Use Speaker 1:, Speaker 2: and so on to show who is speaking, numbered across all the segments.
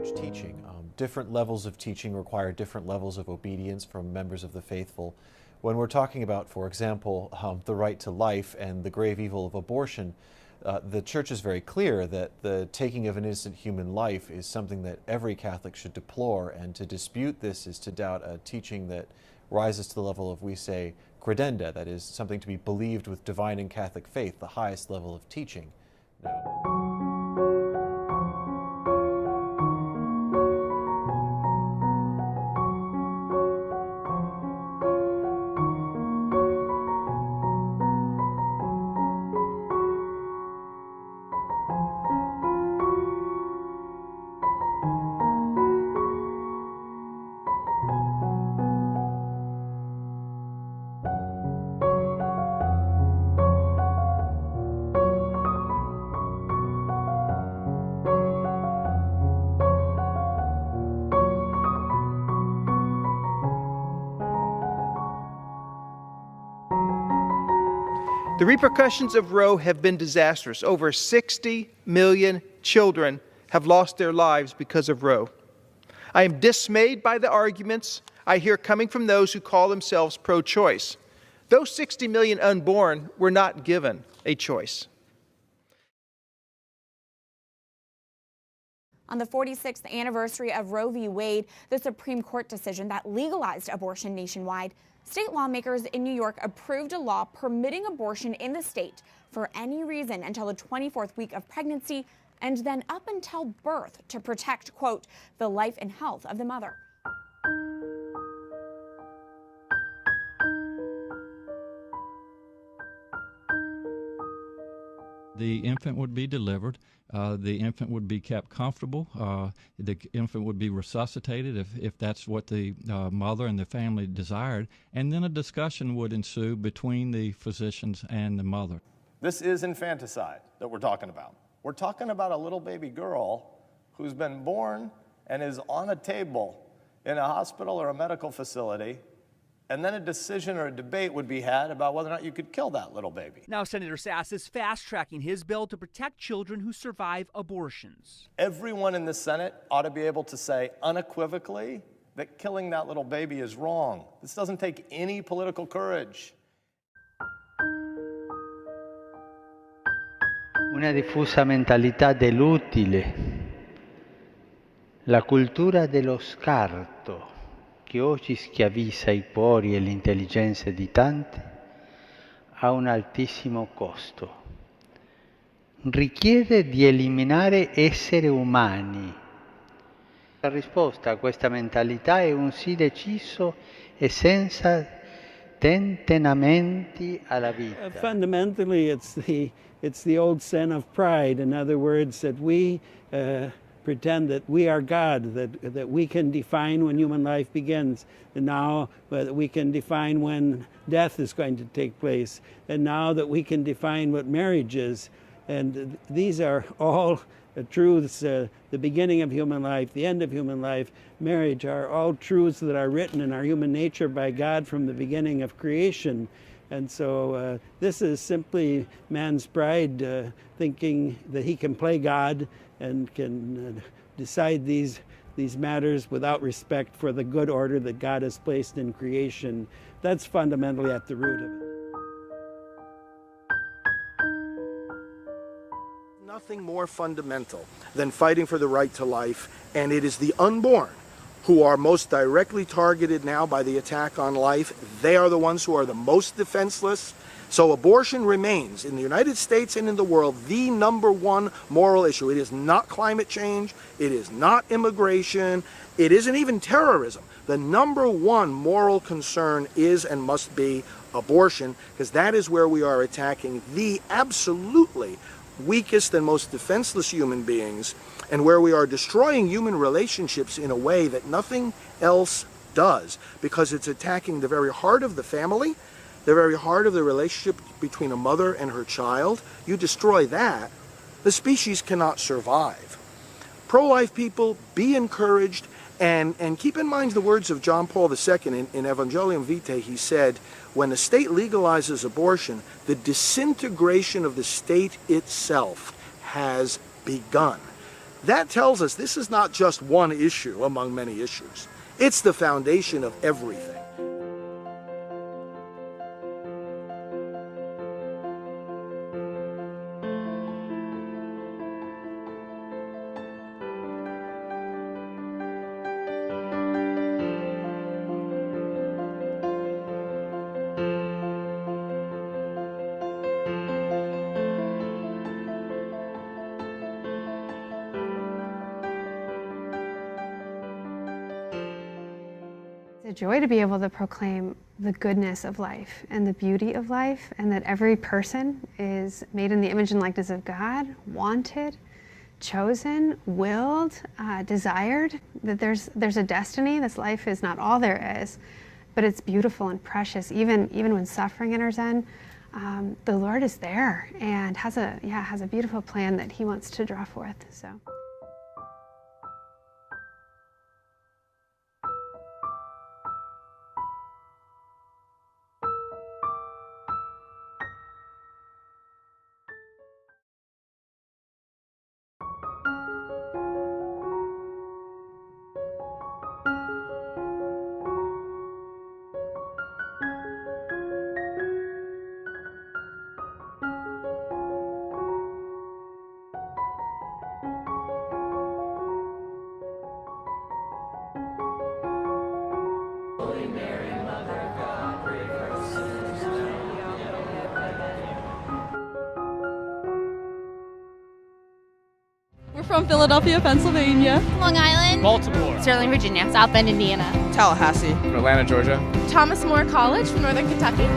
Speaker 1: church teaching. Different levels of teaching require different levels of obedience from members of the faithful. When we're talking about, for example, the right to life and the grave evil of abortion, the Church is very clear that the taking of an innocent human life is something that every Catholic should deplore, and to dispute this is to doubt a teaching that rises to the level of, we say, credenda, that is, something to be believed with divine and Catholic faith, the highest level of teaching.
Speaker 2: The repercussions of Roe have been disastrous. Over 60 million children have lost their lives because of Roe. I am dismayed by the arguments I hear coming from those who call themselves pro-choice. Those 60 million unborn were not given a choice.
Speaker 3: On the 46th anniversary of Roe v. Wade, the Supreme Court decision that legalized abortion nationwide, state lawmakers in New York approved a law permitting abortion in the state for any reason until the 24th week of pregnancy and then up until birth to protect, quote, the life and health of the mother.
Speaker 4: The infant would be delivered. The infant would be kept comfortable. The infant would be resuscitated if that's what the mother and the family desired. And then a discussion would ensue between the physicians and the mother.
Speaker 5: This is infanticide that we're talking about. We're talking about a little baby girl who's been born and is on a table in a hospital or a medical facility, and then a decision or a debate would be had about whether or not you could kill that little baby.
Speaker 6: Now Senator Sass is fast-tracking his bill to protect children who survive abortions.
Speaker 5: Everyone in the Senate ought to be able to say unequivocally that killing that little baby is wrong. This doesn't take any political courage.
Speaker 7: Una diffusa mentalità dell'utile, la cultura dello scarto, che oggi schiavizza i cuori e le intelligenze di tanti, ha un altissimo costo. Richiede di eliminare esseri umani. La risposta a questa mentalità è un sì deciso e senza tentennamenti alla vita.
Speaker 8: Fundamentally, it's the old sin of pride. In other words, that we pretend that we are God, that we can define when human life begins, and now that we can define when death is going to take place, and now that we can define what marriage is. And these are all truths, the beginning of human life, the end of human life, marriage are all truths that are written in our human nature by God from the beginning of creation. And so this is simply man's pride, thinking that he can play God and can decide these matters without respect for the good order that God has placed in creation. That's fundamentally at the root of it.
Speaker 9: Nothing more fundamental than fighting for the right to life, and it is the unborn who are most directly targeted now by the attack on life. They are the ones who are the most defenseless. So abortion remains, in the United States and in the world, the #1 moral issue. It is not climate change. It is not immigration. It isn't even terrorism. The #1 moral concern is and must be abortion, because that is where we are attacking the absolutely weakest and most defenseless human beings, and where we are destroying human relationships in a way that nothing else does, because it's attacking the very heart of the family, the very heart of the relationship between a mother and her child. You destroy that, the species cannot survive. Pro-life people, be encouraged, and keep in mind the words of John Paul II in Evangelium Vitae. He said, when the state legalizes abortion, the disintegration of the state itself has begun. That tells us this is not just one issue among many issues. It's the foundation of everything.
Speaker 10: It's a joy to be able to proclaim the goodness of life and the beauty of life, and that every person is made in the image and likeness of God, wanted, chosen, willed, desired, that there's a destiny. This life is not all there is, but it's beautiful and precious. Even when suffering enters in, the Lord is there and has a beautiful plan that He wants to draw forth. So.
Speaker 11: We're from Philadelphia, Pennsylvania.
Speaker 12: Long Island.
Speaker 13: Baltimore.
Speaker 12: Sterling, Virginia. South Bend, Indiana.
Speaker 14: Tallahassee.
Speaker 13: From Atlanta, Georgia.
Speaker 12: Thomas More College from Northern Kentucky.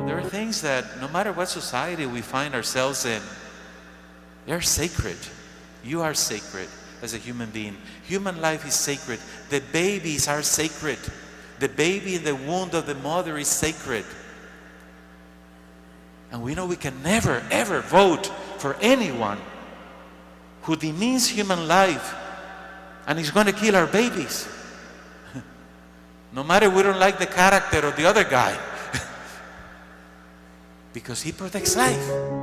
Speaker 15: There are things that no matter what society we find ourselves in, they're sacred. You are sacred as a human being. Human life is sacred. The babies are sacred. The baby in the womb of the mother is sacred. And we know we can never, ever vote for anyone who demeans human life and is going to kill our babies. No matter we don't like the character of the other guy. Because he protects life.